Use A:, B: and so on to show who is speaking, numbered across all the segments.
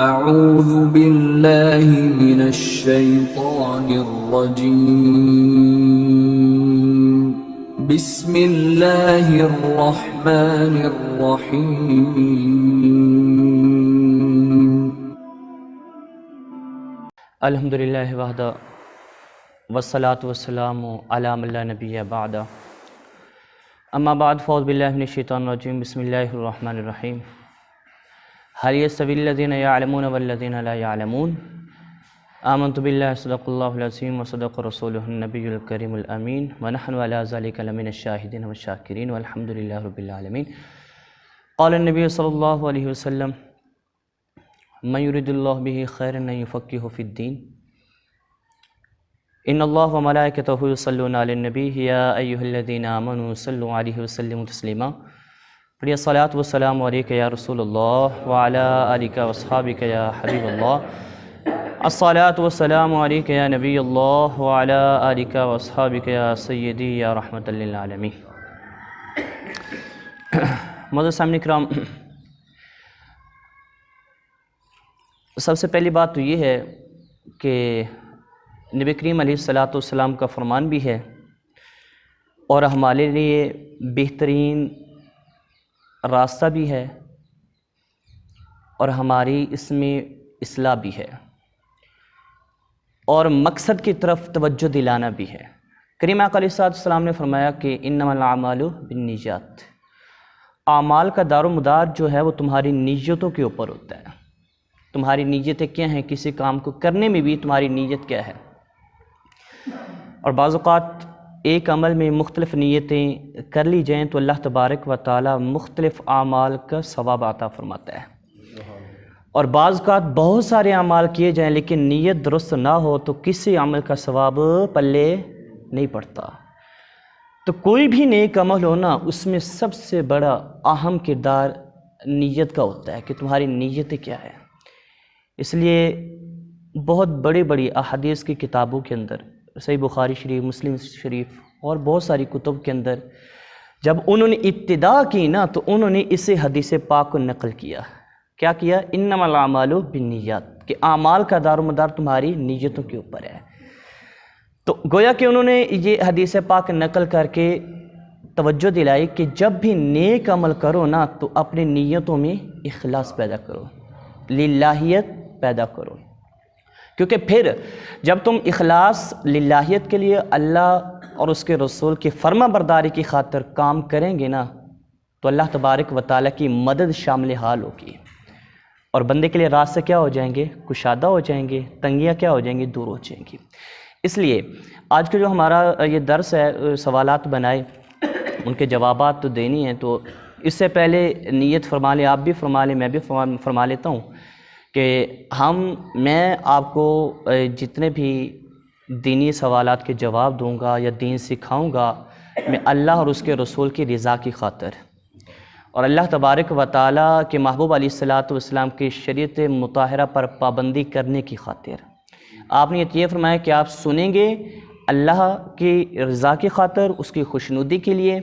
A: أعوذ بالله من الشيطان الرجيم بسم الله الرحمن الرحيم
B: الحمدللہ وحدہ والصلاة والسلام علی من لا نبی بعد اما بعد فاعوذ باللہ من الشیطان الرجیم بسم اللہ الرحمن الرحیم هل يستوي الذين يعلمون والذين لا يعلمون آمنت بالله صدق الله العظيم وصدق رسوله النبي الكريم الأمين ونحن على ذلك لمن الشاهدين والشاكرين والحمد لله رب العالمين قال النبي صلى الله عليه وسلم من يريد الله به خيرا يفقهه في الدين ان الله وملائكته يصلون على النبي يا ايها الذين امنوا صلوا عليه وسلموا تسليما پڑھیے الصلاۃ والسلام علیک یا رسول اللہ وعلی آلک واصحابک یا حبیب اللہ الصلاۃ والسلام علیک یا نبی اللہ وعلی آلک واصحابک یا سیدی یا رحمۃ للعالمین۔ معزز سامعین کرام، سب سے پہلی بات تو یہ ہے کہ نبی کریم علیہ السلام کا فرمان بھی ہے اور ہمارے لیے بہترین راستہ بھی ہے اور ہماری اس میں اصلاح بھی ہے اور مقصد کی طرف توجہ دلانا بھی ہے۔ کریم آقا علیہ السلام نے فرمایا کہ انما الاعمال بالنیات، اعمال کا دار و مدار جو ہے وہ تمہاری نیتوں کے اوپر ہوتا ہے۔ تمہاری نیتیں کیا ہیں، کسی کام کو کرنے میں بھی تمہاری نیت کیا ہے۔ اور بعض اوقات ایک عمل میں مختلف نیتیں کر لی جائیں تو اللہ تبارک و تعالی مختلف اعمال کا ثواب عطا فرماتا ہے، اور بعض اوقات بہت سارے اعمال کیے جائیں لیکن نیت درست نہ ہو تو کسی عمل کا ثواب پلے نہیں پڑتا۔ تو کوئی بھی نیک عمل ہو نا، اس میں سب سے بڑا اہم کردار نیت کا ہوتا ہے کہ تمہاری نیتیں کیا ہے۔ اس لیے بہت بڑی بڑی احادیث کی کتابوں کے اندر، صحیح بخاری شریف، مسلم شریف اور بہت ساری کتب کے اندر جب انہوں نے ابتدا کی نا تو انہوں نے اسے حدیث پاک کو نقل کیا۔ کیا کیا؟ انما الاعمال بالنیات، کہ اعمال کا دار و مدار تمہاری نیتوں کے اوپر ہے۔ تو گویا کہ انہوں نے یہ حدیث پاک نقل کر کے توجہ دلائی کہ جب بھی نیک عمل کرو نا تو اپنی نیتوں میں اخلاص پیدا کرو، للہیت پیدا کرو، کیونکہ پھر جب تم اخلاص للہیت کے لیے اللہ اور اس کے رسول کی فرما برداری کی خاطر کام کریں گے نا تو اللہ تبارک و تعالیٰ کی مدد شامل حال ہوگی، اور بندے کے لیے راستے کیا ہو جائیں گے، کشادہ ہو جائیں گے، تنگیاں کیا ہو جائیں گی، دور ہو جائیں گی۔ اس لیے آج کا جو ہمارا یہ درس ہے، سوالات بنائے ان کے جوابات تو دینی ہیں، تو اس سے پہلے نیت فرما لیں، آپ بھی فرما لیں، میں بھی فرما لیتا ہوں کہ میں آپ کو جتنے بھی دینی سوالات کے جواب دوں گا یا دین سکھاؤں گا، میں اللہ اور اس کے رسول کی رضا کی خاطر اور اللہ تبارک و تعالیٰ کے محبوب علیہ السلام کی شریعت مطہرہ پر پابندی کرنے کی خاطر۔ آپ نے یہ فرمایا کہ آپ سنیں گے اللہ کی رضا کی خاطر، اس کی خوشنودی کے لیے،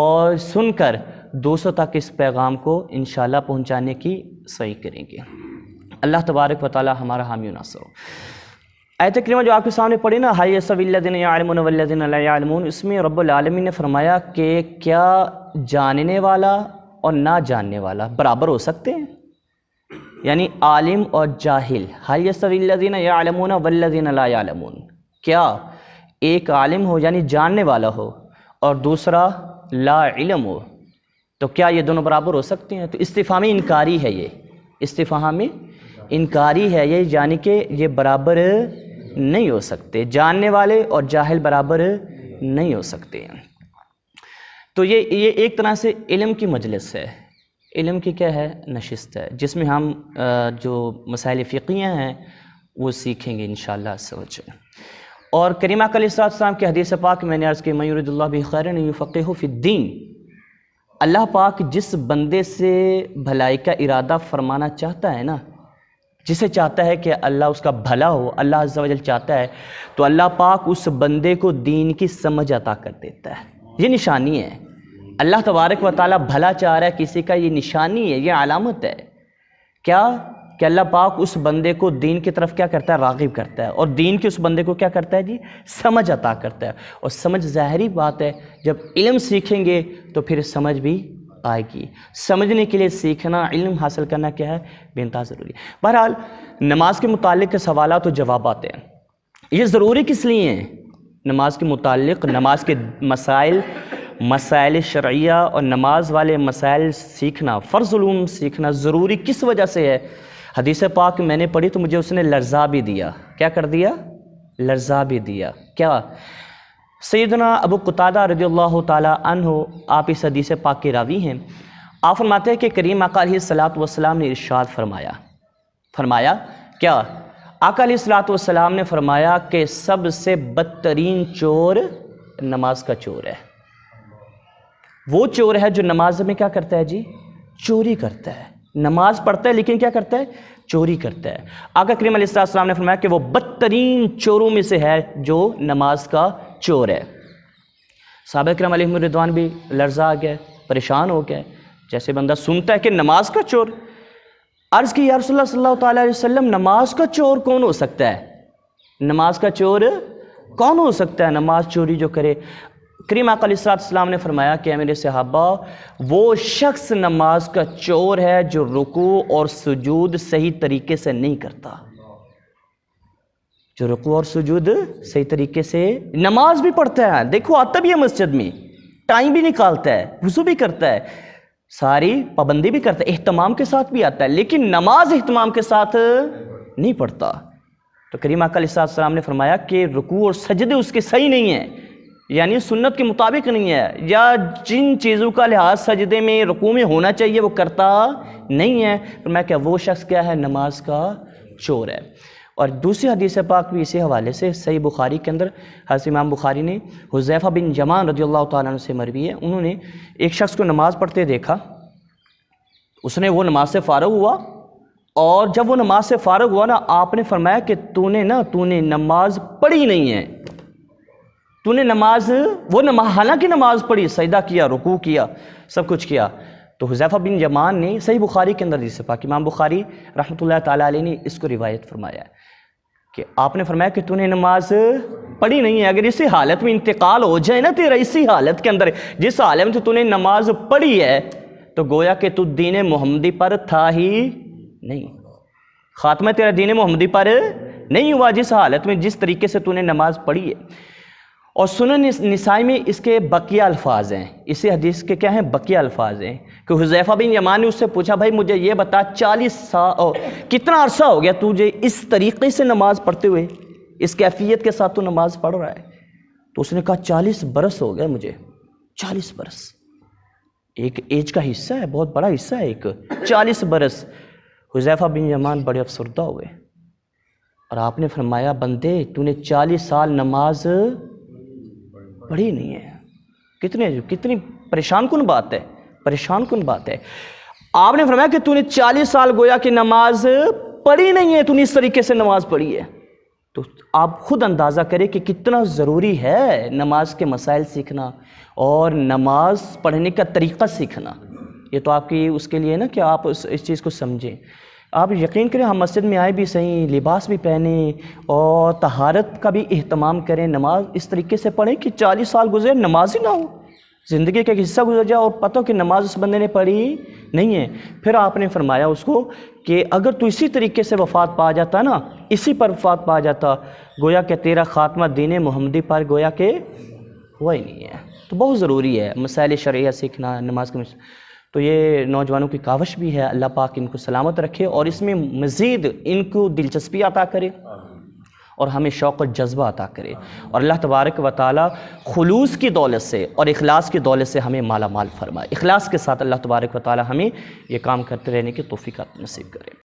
B: اور سن کر دوسروں تک اس پیغام کو انشاءاللہ پہنچانے کی سعی کریں گے۔ اللہ تبارک و تعالی ہمارا حامی و ناصر ہو۔ آیت کریمہ جو آپ کے سامنے پڑھی نا، هل يستوي الذين يعلمون والذين لا يعلمون، اس میں رب العالمین نے فرمایا کہ کیا جاننے والا اور نہ جاننے والا برابر ہو سکتے ہیں؟ یعنی عالم اور جاہل، هل يستوي الذين يعلمون والذين لا يعلمون، کیا ایک عالم ہو یعنی جاننے والا ہو اور دوسرا لا علم ہو، تو کیا یہ دونوں برابر ہو سکتے ہیں؟ تو استفہامی انکاری ہے، یہ استفہامی انکاری ہے یہ، یعنی کہ یہ برابر نہیں ہو سکتے، جاننے والے اور جاہل برابر نہیں ہو سکتے ہیں۔ تو یہ ایک طرح سے علم کی مجلس ہے، علم کی کیا ہے، نشست ہے، جس میں ہم جو مسائل فقہیہ ہیں وہ سیکھیں گے انشاءاللہ عز و جل۔ اور کریم آقا علیہ السلام کی حدیث پاک میں نے عرض کی من یرید اللہ بہ خیرا یفقہہ فی الدین، اللہ پاک جس بندے سے بھلائی کا ارادہ فرمانا چاہتا ہے نا، جسے چاہتا ہے کہ اللہ اس کا بھلا ہو، اللہ عز و جل چاہتا ہے تو اللہ پاک اس بندے کو دین کی سمجھ عطا کر دیتا ہے۔ یہ نشانی ہے، اللہ تبارک و تعالیٰ بھلا چاہ رہا ہے کسی کا، یہ نشانی ہے، یہ علامت ہے۔ کیا کہ اللہ پاک اس بندے کو دین کی طرف کیا کرتا ہے؟ راغب کرتا ہے، اور دین کے اس بندے کو کیا کرتا ہے جی؟ سمجھ عطا کرتا ہے۔ اور سمجھ ظاہری بات ہے، جب علم سیکھیں گے تو پھر سمجھ بھی آئے گی۔ سمجھنے کے لیے سیکھنا، علم حاصل کرنا کیا ہے؟ بے انتہا ضروری ہے۔ بہرحال نماز کے متعلق کے سوالات و جوابات ہیں، یہ ضروری کس لیے ہیں؟ نماز کے متعلق، نماز کے مسائل شرعیہ اور نماز والے مسائل سیکھنا، فرض علوم سیکھنا ضروری کس وجہ سے ہے؟ حدیث پاک میں نے پڑھی تو مجھے اس نے لرزا بھی دیا۔ کیا کر دیا؟ لرزا بھی دیا۔ کیا؟ سیدنا ابو قتادہ رضی اللہ تعالی عنہ، آپ اس حدیث پاک کے راوی ہیں، آپ فرماتے ہیں کہ کریم آقا علیہ الصلوۃ والسلام نے ارشاد فرمایا کیا؟ آقا علیہ الصلوۃ والسلام نے فرمایا کہ سب سے بدترین چور نماز کا چور ہے۔ وہ چور ہے جو نماز میں کیا کرتا ہے جی؟ چوری کرتا ہے۔ نماز پڑھتا ہے لیکن کیا کرتا ہے؟ چوری کرتا ہے۔ آقا کریم علیہ السلام نے فرمایا کہ وہ بدترین چوروں میں سے ہے جو نماز کا چور ہے۔ صحابہ کرام علیہم رضوان بھی لرزا گئے، پریشان ہو گئے، جیسے بندہ سنتا ہے کہ نماز کا چور۔ عرض کی یا رسول اللہ صلی اللہ تعالیٰ علیہ وسلم، نماز کا چور کون ہو سکتا ہے؟ نماز کا چور کون ہو سکتا ہے نماز چوری جو کرے؟ کریم آقا علیہ السلام نے فرمایا کہ اے میرے صحابہ، وہ شخص نماز کا چور ہے جو رکوع اور سجود صحیح طریقے سے نہیں کرتا۔ جو رکوع اور سجود صحیح طریقے سے، نماز بھی پڑھتا ہے، دیکھو آتا بھی ہے مسجد میں، ٹائم بھی نکالتا ہے، وضو بھی کرتا ہے، ساری پابندی بھی کرتا ہے، اہتمام کے ساتھ بھی آتا ہے، لیکن نماز اہتمام کے ساتھ نہیں پڑھتا۔ تو کریم آقا علیہ السلام نے فرمایا کہ رکوع اور سجدے اس کے صحیح نہیں ہیں، یعنی سنت کے مطابق نہیں ہے، یا جن چیزوں کا لحاظ سجدے میں رکوع میں ہونا چاہیے وہ کرتا نہیں ہے۔ فرمایا کہ وہ شخص کیا ہے؟ نماز کا چور ہے۔ اور دوسری حدیث پاک بھی اسی حوالے سے صحیح بخاری کے اندر حضرت امام بخاری نے حذیفہ بن یمان رضی اللہ تعالیٰ عنہ سے مروی ہے، انہوں نے ایک شخص کو نماز پڑھتے دیکھا، اس نے وہ نماز سے فارغ ہوا، اور جب وہ نماز سے فارغ ہوا نا، آپ نے فرمایا کہ تو نے نماز پڑھی نہیں ہے، تو نے نماز حالانکہ نماز پڑھی، سجدہ کیا، رکوع کیا، سب کچھ کیا۔ تو حذیفہ بن یمان نے صحیح بخاری کے اندر حدیث پاک، امام بخاری رحمۃ اللہ تعالیٰ علیہ نے اس کو روایت فرمایا ہے کہ آپ نے فرمایا کہ تو نے نماز پڑھی نہیں ہے۔ اگر اسی حالت میں انتقال ہو جائے نا تیرا، اسی حالت کے اندر جس حالت میں تو نے نماز پڑھی ہے، تو گویا کہ تو دین محمدی پر تھا ہی نہیں، خاتمہ تیرا دین محمدی پر نہیں ہوا جس حالت میں جس طریقے سے تو نے نماز پڑھی ہے۔ اور سنن نسائی میں اس کے بقیہ الفاظ ہیں، اسی حدیث کے کیا ہیں؟ بقیہ الفاظ ہیں کہ حذیفہ بن یمان نے اس سے پوچھا، بھائی مجھے یہ بتا، 40 سال کتنا عرصہ ہو گیا تجھے اس طریقے سے نماز پڑھتے ہوئے، اس کیفیت کے ساتھ تو نماز پڑھ رہا ہے؟ تو اس نے کہا 40 برس ہو گیا مجھے۔ 40 برس ایک ایج کا حصہ ہے، بہت بڑا حصہ ہے ایک، 40 برس۔ حذیفہ بن یمان بڑے افسردہ ہوئے، اور آپ نے فرمایا، بندے تو نے 40 سال نماز پڑھی نہیں ہے، کتنی پریشان کن بات ہے، پریشان کن بات ہے۔ آپ نے فرمایا کہ تو نے 40 سال گویا کہ نماز پڑھی نہیں ہے، تو نے اس طریقے سے نماز پڑھی ہے۔ تو آپ خود اندازہ کریں کہ کتنا ضروری ہے نماز کے مسائل سیکھنا اور نماز پڑھنے کا طریقہ سیکھنا۔ یہ تو آپ کی اس کے لیے نا کہ آپ اس چیز کو سمجھیں۔ آپ یقین کریں، ہم مسجد میں آئے بھی صحیح، لباس بھی پہنیں اور طہارت کا بھی اہتمام کریں، نماز اس طریقے سے پڑھیں کہ 40 سال گزرے نماز ہی نہ ہو، زندگی کا ایک حصہ گزر جائے اور پتہ کہ نماز اس بندے نے پڑھی نہیں ہے۔ پھر آپ نے فرمایا اس کو کہ اگر تو اسی طریقے سے وفات پا جاتا نا، اسی پر وفات پا جاتا، گویا کہ تیرا خاتمہ دین محمدی پر گویا کہ ہوا ہی نہیں ہے۔ تو بہت ضروری ہے مسائل شرعیہ سیکھنا، نماز کے تو یہ نوجوانوں کی کاوش بھی ہے، اللہ پاک ان کو سلامت رکھے اور اس میں مزید ان کو دلچسپی عطا کرے اور ہمیں شوق و جذبہ عطا کرے، اور اللہ تبارک و تعالی خلوص کی دولت سے اور اخلاص کی دولت سے ہمیں مالا مال فرمائے۔ اخلاص کے ساتھ اللہ تبارک و تعالی ہمیں یہ کام کرتے رہنے کی توفیق نصیب کرے۔